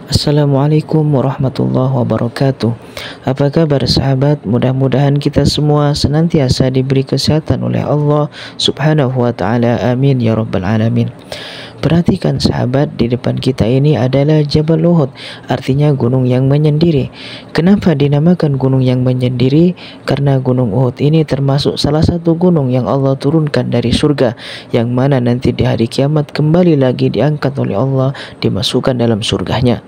Assalamualaikum warahmatullahi wabarakatuh. Apa kabar sahabat? Mudah-mudahan kita semua senantiasa diberi kesehatan oleh Allah Subhanahu wa taala. Amin ya rabbal alamin. Perhatikan sahabat, di depan kita ini adalah Jabal Uhud, artinya gunung yang menyendiri. Kenapa dinamakan gunung yang menyendiri? Karena gunung Uhud ini termasuk salah satu gunung yang Allah turunkan dari surga, yang mana nanti di hari kiamat kembali lagi diangkat oleh Allah, dimasukkan dalam surganya.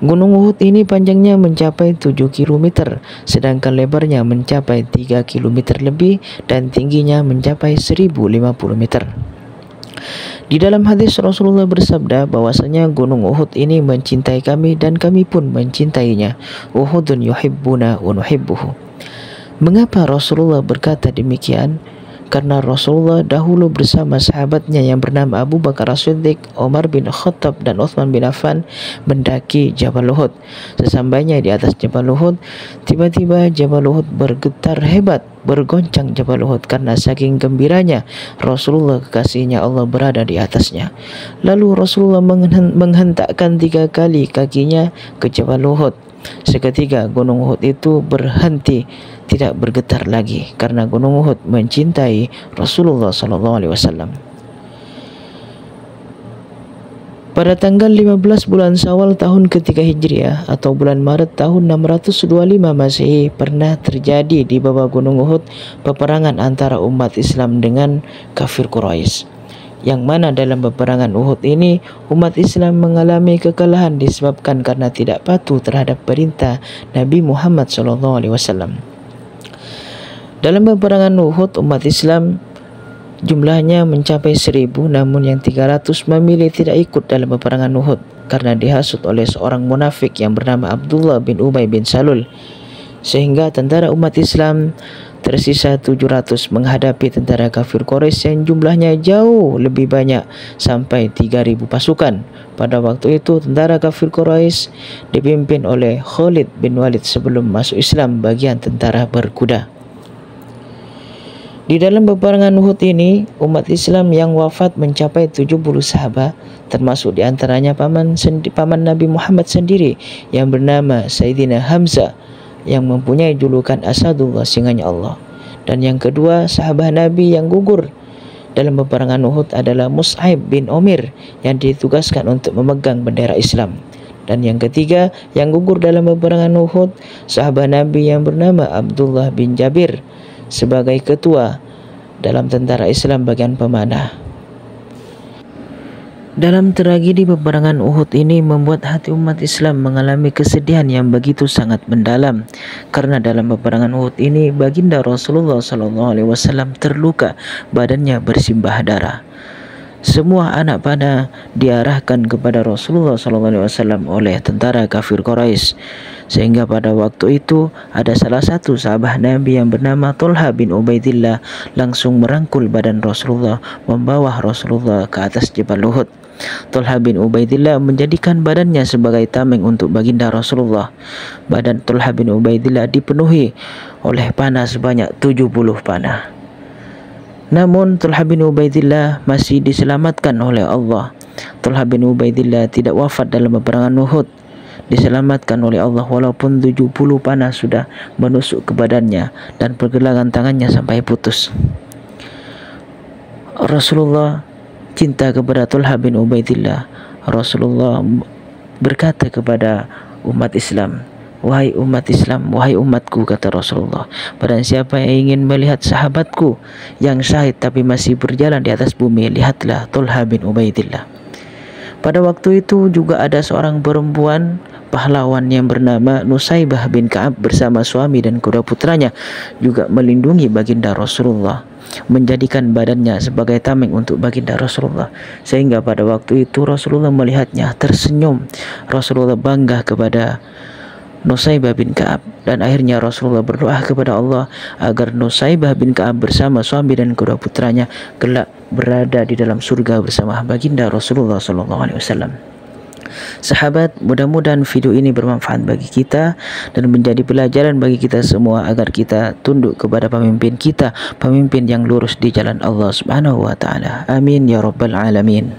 Gunung Uhud ini panjangnya mencapai 7 km, sedangkan lebarnya mencapai 3 km lebih dan tingginya mencapai 1050 meter. Di dalam hadis Rasulullah bersabda bahwasanya gunung Uhud ini mencintai kami dan kami pun mencintainya. Uhudun yuhibbuna wa nuhibbuhu. Mengapa Rasulullah berkata demikian? Karena Rasulullah dahulu bersama sahabatnya yang bernama Abu Bakar As-Siddiq, Umar bin Khattab dan Utsman bin Affan mendaki Jabal Uhud. Sesampainya di atas Jabal Uhud, tiba-tiba Jabal Uhud bergetar hebat, bergoncang Jabal Uhud karena saking gembiranya Rasulullah kekasihnya Allah berada di atasnya. Lalu Rasulullah menghentakkan 3 kali kakinya ke Jabal Uhud. Seketika gunung Uhud itu berhenti, tidak bergetar lagi, karena gunung Uhud mencintai Rasulullah SAW. Pada tanggal 15 bulan Syawal tahun ketiga Hijriah atau bulan Maret tahun 625 Masehi, pernah terjadi di bawah gunung Uhud peperangan antara umat Islam dengan kafir Quraisy, yang mana dalam peperangan Uhud ini umat Islam mengalami kekalahan disebabkan karena tidak patuh terhadap perintah Nabi Muhammad SAW. Dalam peperangan Uhud, umat Islam jumlahnya mencapai 1000, namun yang 300 memilih tidak ikut dalam peperangan Uhud karena dihasut oleh seorang munafik yang bernama Abdullah bin Ubay bin Salul, sehingga tentara umat Islam tersisa 700 menghadapi tentara kafir Quraisy yang jumlahnya jauh lebih banyak, sampai 3000 pasukan. Pada waktu itu tentara kafir Quraisy dipimpin oleh Khalid bin Walid sebelum masuk Islam, bagian tentara berkuda. Di dalam peperangan Uhud ini, umat Islam yang wafat mencapai 70 sahabat, termasuk diantaranya paman Nabi Muhammad sendiri yang bernama Sayyidina Hamzah, yang mempunyai julukan Asadullah, singanya Allah. Dan yang kedua, sahabat Nabi yang gugur dalam peperangan Uhud adalah Mus'ab bin Umair yang ditugaskan untuk memegang bendera Islam. Dan yang ketiga, yang gugur dalam peperangan Uhud, sahabat Nabi yang bernama Abdullah bin Jabir sebagai ketua dalam tentara Islam bagian pemanah. Dalam tragedi peperangan Uhud ini membuat hati umat Islam mengalami kesedihan yang begitu sangat mendalam, karena dalam peperangan Uhud ini baginda Rasulullah SAW terluka, badannya bersimbah darah. Semua anak panah diarahkan kepada Rasulullah SAW oleh tentara kafir Quraisy, sehingga pada waktu itu ada salah satu sahabat Nabi yang bernama Thalha bin Ubaidillah langsung merangkul badan Rasulullah, membawa Rasulullah ke atas Jabal Uhud. Thalha bin Ubaidillah menjadikan badannya sebagai tameng untuk baginda Rasulullah. Badan Thalha bin Ubaidillah dipenuhi oleh panah sebanyak 70 panah. Namun Thalha bin Ubaidillah masih diselamatkan oleh Allah. Thalha bin Ubaidillah tidak wafat dalam peperangan Uhud, diselamatkan oleh Allah walaupun 70 panah sudah menusuk ke badannya dan pergelangan tangannya sampai putus. Rasulullah cinta kepada Thalha bin Ubaidillah. Rasulullah berkata kepada umat Islam, "Wahai umat Islam, wahai umatku," kata Rasulullah, "barang siapa yang ingin melihat sahabatku yang syahid tapi masih berjalan di atas bumi, lihatlah Thalha bin Ubaidillah." Pada waktu itu juga ada seorang perempuan pahlawan yang bernama Nusaybah bin Ka'ab bersama suami dan kedua putranya juga melindungi baginda Rasulullah, menjadikan badannya sebagai tameng untuk baginda Rasulullah, sehingga pada waktu itu Rasulullah melihatnya tersenyum. Rasulullah bangga kepada Nusaybah bin Ka'ab, dan akhirnya Rasulullah berdoa kepada Allah agar Nusaybah bin Ka'ab bersama suami dan kedua putranya kelak berada di dalam surga bersama baginda Rasulullah SAW. Sahabat, mudah-mudahan video ini bermanfaat bagi kita dan menjadi pelajaran bagi kita semua agar kita tunduk kepada pemimpin kita, pemimpin yang lurus di jalan Allah Subhanahu wa taala. Amin ya rabbal alamin.